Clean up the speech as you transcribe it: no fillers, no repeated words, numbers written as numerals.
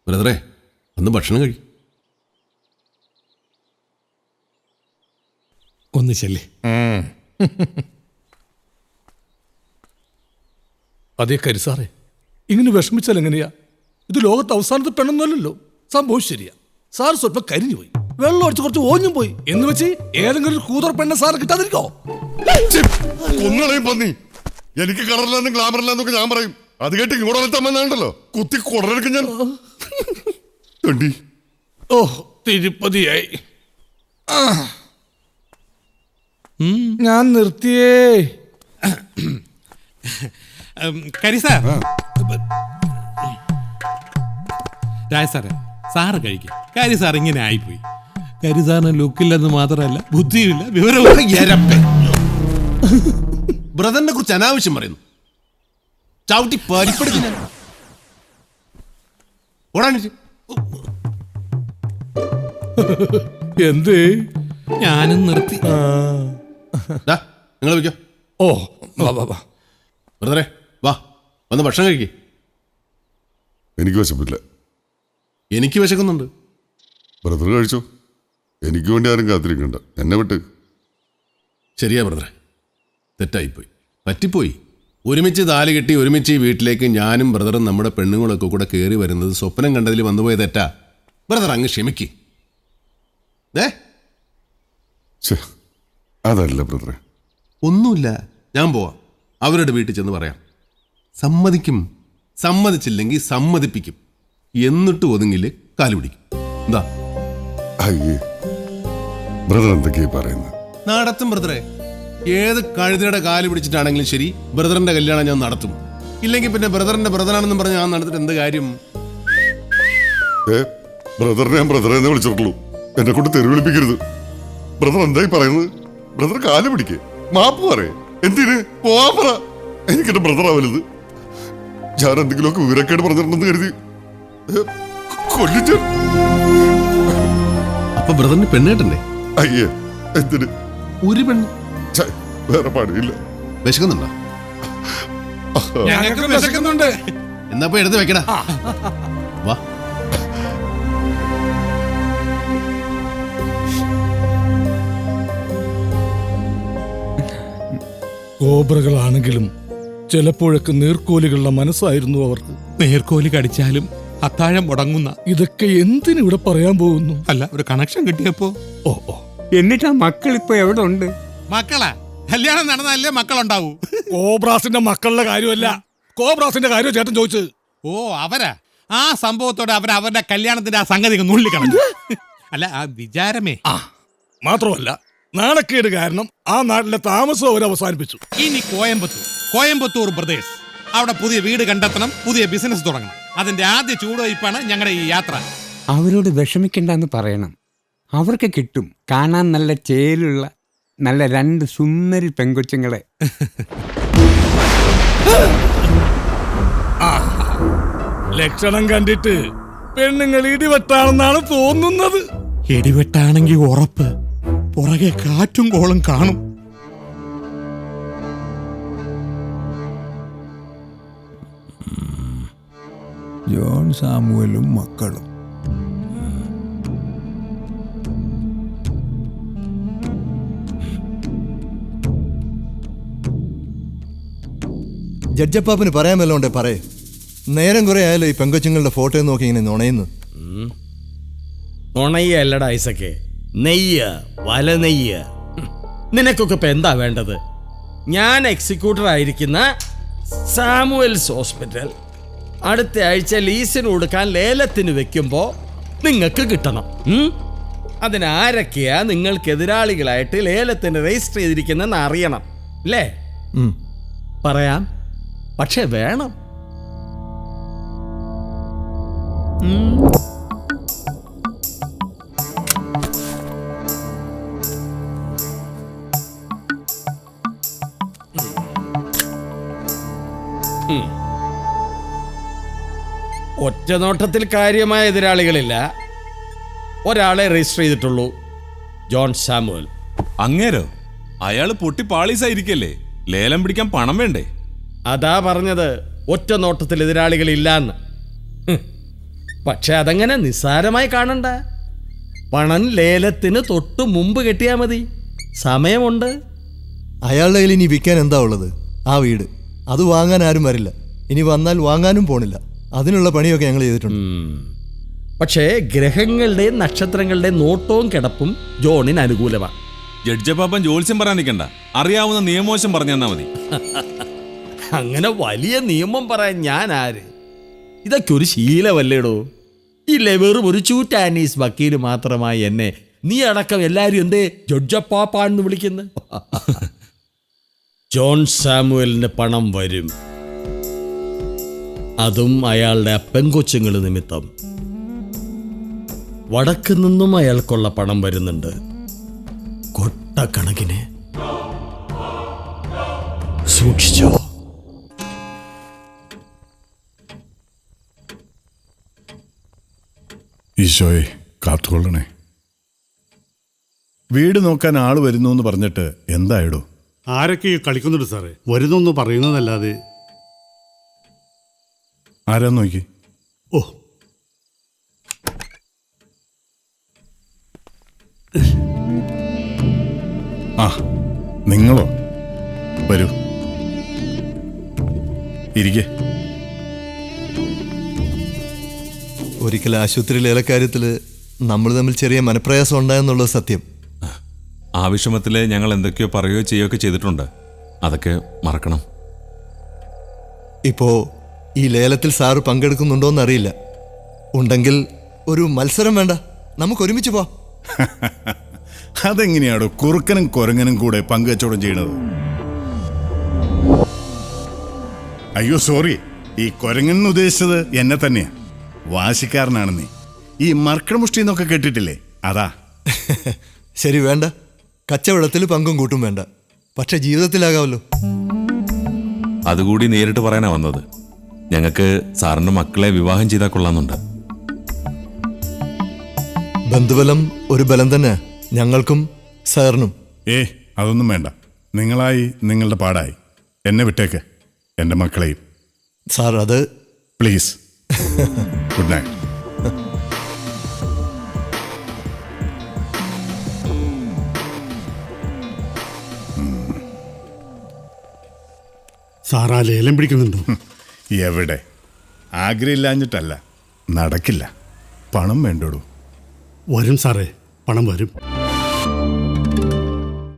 ബ്രദറെ ഒന്ന് ഭക്ഷണം കഴി. ഒന്ന് ചെല്ലേ. അതേ കരിസാറേ, ഇങ്ങനെ വിഷമിച്ചാൽ എങ്ങനെയാ? ഇത് ലോകത്ത് അവസാനത്തെ പെണ്ണൊന്നുമല്ലല്ലോ. സംഭവം ശരിയാ. സാർ സ്വല്പം കരിഞ്ഞു പോയി, വെള്ളം അടിച്ച് കുറച്ച് ഓഞ്ഞും പോയി എന്ന് വെച്ച് ഏതെങ്കിലും ഒരു കൂതർ പെണ്ണ സാറ് കിട്ടാതിരിക്കോ? പന്നി, എനിക്ക് കളറില്ലാന്നും ഗ്ലാമറില്ലാന്നൊക്കെ ഞാൻ പറയും. അത് കേട്ട് ഇങ്ങോട്ട് വളർത്താമെന്നാണല്ലോ കുത്തി കുടലെടുക്കും ഞാൻ. ഓ തിരുപ്പതിയായി. ഞാൻ നിർത്തിയേ. കരിസാർ, രാജസാറെ, സാറ് കഴിക്കും. കരിസാർ ഇങ്ങനെ ആയിപ്പോയി. കരിസാറിന് ലുക്കില്ലെന്ന് മാത്രമല്ല, ബുദ്ധിയില്ല, വിവരവും. ബ്രദറിനെ കുറിച്ച് അനാവശ്യം പറയുന്നു. ചവിട്ടി പരിപ്പെടുക്കില്ല. എന്തേ? ഞാനും നിർത്തി. നിങ്ങൾ വയ്ക്കോ. ഓ വാ ബ്രദറെ, വാ വന്ന് ഭക്ഷണം കഴിക്കേ. എനിക്ക് വിശപ്പില്ല. എനിക്ക് വിശക്കുന്നുണ്ട്. ബ്രദർ കഴിച്ചോ. എനിക്ക് വേണ്ടി ആരും കാത്തിരിക്കണ്ട, എന്നെ വിട്ട്. ശരിയാ ബ്രദറെ, തെറ്റായിപ്പോയി, പറ്റിപ്പോയി. ഒരുമിച്ച് താലി കെട്ടി ഒരുമിച്ച് ഈ വീട്ടിലേക്ക് ഞാനും ബ്രദറും നമ്മുടെ പെണ്ണുങ്ങളൊക്കെ കൂടെ കയറി വരുന്നത് സ്വപ്നം കണ്ടതിൽ വന്നുപോയ തെറ്റാ. ബ്രദർ അങ്ങ് ക്ഷമിക്ക്. അതല്ല ബ്രദറെ. ഒന്നുമില്ല, ഞാൻ പോവാം. അവരുടെ വീട്ടിൽ ചെന്ന് പറയാം. സമ്മതിക്കും, സമ്മതിച്ചില്ലെങ്കിൽ സമ്മതിപ്പിക്കും. എന്നിട്ട് ഒതുങ്ങില് കാല് പിടിക്കും. എന്താ? അയ്യേ, ബ്രദർ എന്തൊക്കെയാ പറയുന്നത്? നടത്തും ബ്രദറെ. ഏത് കഴുതയുടെ കാല് പിടിച്ചിട്ടാണെങ്കിലും ശരി, ബ്രദറിന്റെ കല്യാണം ഞാൻ നടത്തും. ഇല്ലെങ്കിൽ പിന്നെ ബ്രദറിന്റെ ബ്രദറാണെന്നും പറഞ്ഞ് ഞാൻ നടത്തിട്ട് എന്ത് കാര്യം? ബ്രദറിനെ ഞാൻ ബ്രദറെ എന്ന് വിളിച്ചിട്ടുള്ളൂ, എന്നെ കൊണ്ട് തെറി വിളിപ്പിക്കരുത്. ബ്രദർ എന്തായി പറയുന്നത്? ബ്രദർ കാല് പിടിക്കേ, മാപ്പ് പറയേ. എന്തിന്? പോവാൻ പറ. എനിക്കെന്റെ ബ്രദറാ വലുത്. ഞാൻ എന്തെങ്കിലുമൊക്കെ വിവരക്കേട് പറഞ്ഞിട്ടുണ്ടെന്ന് കരുതി കൊല്ലിച്ച. അപ്പൊ ബ്രദറിന് പെണ്ണേട്ടണ്ടേ? അയ്യേ, എന്തിന്? ഒരു പെണ്ണ് വേറെ പാടില്ല. വിശക്കുന്നുണ്ടോ? വിശക്കുന്നുണ്ട്. എന്നാ പോയി എടുത്ത് വെക്കടാ. വാ. കോബ്രകളാണെങ്കിലും ചിലപ്പോഴൊക്കെ നീർക്കോലികളുടെ മനസ്സായിരുന്നു അവർക്ക്. നേർക്കോലി കടിച്ചാലും അത്താഴം മുടങ്ങുന്ന. ഇതൊക്കെ എന്തിനിവിടെ പറയാൻ പോകുന്നു? അല്ല, ഒരു കണക്ഷൻ കിട്ടിയപ്പോ. ഓ ഓ എന്നിട്ടാ മക്കൾ ഇപ്പൊ എവിടെ ഉണ്ട്? മക്കളാ? കല്യാണം നടന്നല്ലേ മക്കളുണ്ടാവൂ. കോബ്രാസിന്റെ മക്കളുടെ കാര്യമല്ല, കോബ്രാസിന്റെ കാര്യം ചേട്ടൻ ചോദിച്ചത്. ഓ, അവരാ? ആ സംഭവത്തോടെ അവരുടെ കല്യാണത്തിന്റെ ആ സംഗതി നുള്ളിക്കളഞ്ഞു. അല്ല, ആ വിചാരമേ. മാത്രമല്ല, നാണക്കേട് കാരണം ആ നാട്ടിലെ താമസം അവർ അവസാനിപ്പിച്ചു. ഇനി കോയമ്പത്തൂർ പ്രദേശ്, അവിടെ പുതിയ വീട് കണ്ടെത്തണം, പുതിയ ബിസിനസ് തുടങ്ങണം. അതിന്റെ ആദ്യ ചൂടുവയ്പ്പാണ് ഞങ്ങളുടെ ഈ യാത്ര. അവരോട് വിഷമിക്കണ്ടെന്ന് പറയണം. അവർക്ക് കിട്ടും കാണാൻ നല്ല ചേലുള്ള നല്ല 2 സുന്ദരി പെങ്കൊച്ചുങ്ങളെ. ലക്ഷണം കണ്ടിട്ട് പെണ്ണുങ്ങൾ ഇടിവെട്ടാണെന്നാണ് തോന്നുന്നത്. ഇടിവെട്ടാണെങ്കിൽ ഉറപ്പ്, പുറകെ കാറ്റും കോളും കാണും. ജോൺ സാമുവലും മക്കളും. ജഡ്ജപ്പാപ്പിന് പറയാമല്ലോണ്ടേ പറയേ. നേരം കുറെ ആയാലും ഈ പെങ്കൊച്ചുങ്ങളുടെ ഫോട്ടോ നോക്കി ഇങ്ങനെ നുണയുന്നു. നുണയല്ലടാ ഐസക്കെ, നെയ്യ, വല നെയ്യ. നിനക്കൊക്കെ ഇപ്പൊ എന്താ വേണ്ടത്? ഞാൻ എക്സിക്യൂട്ടർ ആയിരിക്കുന്ന സാമുവൽസ് ഹോസ്പിറ്റൽ അടുത്ത ആഴ്ച ലീസിന് കൊടുക്കാൻ ലേലത്തിന് വെക്കുമ്പോ നിങ്ങൾക്ക് കിട്ടണം. അതിനാരൊക്കെയാ നിങ്ങൾക്ക് എതിരാളികളായിട്ട് ലേലത്തിന് രജിസ്റ്റർ ചെയ്തിരിക്കുന്നെന്ന് അറിയണം അല്ലേ? പറയാം, പക്ഷെ വേണം. ഒറ്റ നോട്ടത്തിൽ കാര്യമായ എതിരാളികളില്ല. ഒരാളെ രജിസ്റ്റർ ചെയ്തിട്ടുള്ളൂ, ജോൺ സാമുവൽ. അങ്ങേരോ? അയാള് പൊട്ടി പാളീസായിരിക്കല്ലേ, ലേലം പിടിക്കാൻ പണം വേണ്ടേ? അതാ പറഞ്ഞത്, ഒറ്റ നോട്ടത്തിൽ എതിരാളികളില്ലാന്ന്. പക്ഷെ അതങ്ങനെ നിസ്സാരമായി കാണണ്ട. പണം ലേലത്തിന് തൊട്ട് മുമ്പ് കെട്ടിയാൽ മതി. സമയമുണ്ട്. അയാളുടെ കയ്യിൽ ഇനി വിൽക്കാൻ എന്താ ഉള്ളത്? ആ വീട്. അത് വാങ്ങാൻ ആരും വരില്ല. ഇനി വന്നാൽ വാങ്ങാനും പോണില്ല. അതിനുള്ള പണിയൊക്കെ ഞങ്ങൾ ചെയ്തിട്ടുണ്ട്. പക്ഷേ ഗ്രഹങ്ങളുടെയും നക്ഷത്രങ്ങളുടെയും നോട്ടവും കിടപ്പും ജോണിന് അനുകൂലമാണ്. ജഡ്ജപ്പാപ്പൻ ജോത്സ്യം പറയാൻ നിൽക്കണ്ട, അറിയാവുന്ന നിയമോശം പറഞ്ഞു തന്നാ മതി. അങ്ങനെ വലിയ നിയമം പറയാൻ ഞാൻ ആര്? ഇതൊക്കെ ഒരു ശീലമല്ലേടോ. ഇല്ലേ, വെറും ഒരു ചൂറ്റാനീസ് വക്കീല് മാത്രമായി എന്നെ നീ അടക്കം എല്ലാവരും എന്തേ ജഡ്ജപ്പാപ്പാന്ന് വിളിക്കുന്നത്? ജോൺ സാമുവലിന്റെ പണം വരും. അതും അയാളുടെ പെൺകൊച്ചുങ്ങൾ നിമിത്തം. വടക്ക് നിന്നും അയാൾക്കുള്ള പണം വരുന്നുണ്ട്, കൊട്ടക്കണക്കിന്. സൂക്ഷിച്ചോ. ഈശോയെ കാത്തുകൊള്ളണേ. വീട് നോക്കാൻ ആള് വരുന്നു എന്ന് പറഞ്ഞിട്ട് എന്തായിടോ? ആരൊക്കെ കളിക്കുന്നുണ്ട് സാറേ. വരുന്നൊന്ന് പറയുന്നതല്ലാതെ. ആരാ നോക്കി? ഓ, ആ നിങ്ങളോ? വരൂ, ഇരിക്കേ. ഒരിക്കൽ ആശുപത്രി ലേലക്കാര്യത്തിൽ നമ്മൾ തമ്മിൽ ചെറിയ മനപ്രയാസം ഉണ്ടായെന്നുള്ളത് സത്യം. ആ വിഷമത്തില് ഞങ്ങൾ എന്തൊക്കെയോ പറയുകയോ ചെയ്യുകയൊക്കെ ചെയ്തിട്ടുണ്ട്. അതൊക്കെ മറക്കണം. ഇപ്പോ ഈ ലേലത്തിൽ സാറ് പങ്കെടുക്കുന്നുണ്ടോന്ന് അറിയില്ല. ഉണ്ടെങ്കിൽ ഒരു മത്സരം വേണ്ട, നമുക്ക് ഒരുമിച്ച് പോവാം. അതെങ്ങനെയാടോ കുറുക്കനും കുരങ്ങനും കൂടെ പങ്കുവച്ചോടം ചെയ്യണത്? അയ്യോ സോറി, ഈ കുരങ്ങൻ ഉദ്ദേശിച്ചത് എന്നെ തന്നെയാ. വാശിക്കാരനാണ് നീ. ഈ മർക്കടമുഷ്ടി എന്നൊക്കെ കേട്ടിട്ടില്ലേ, അതാ. ശരി, വേണ്ട. കച്ചവടത്തിൽ പങ്കും കൂട്ടും വേണ്ട, പക്ഷെ ജീവിതത്തിലാകാമല്ലോ. അതുകൂടി നേരിട്ട് പറയാനാ വന്നത്. ഞങ്ങൾക്ക് സാറിന്റെ മക്കളെ വിവാഹം ചെയ്താൽ കൊള്ളാമെന്നുണ്ട്. ബന്ധുബലം ഒരു ബലം തന്നെ ഞങ്ങൾക്കും സാറിനും. അതൊന്നും വേണ്ട. നിങ്ങളായി നിങ്ങളുടെ പാടായി. എന്നെ വിട്ടേക്ക്, എൻ്റെ മക്കളെയും. സാർ അത് പ്ലീസ്. Good night. സാറാ ലേലം പിടിക്കുന്നുണ്ടോ? എവിടെ? ആഗ്രഹമില്ലാഞ്ഞിട്ടല്ല, നടക്കില്ല. പണം വേണ്ടോടൂ. വരും സാറേ, പണം വരും.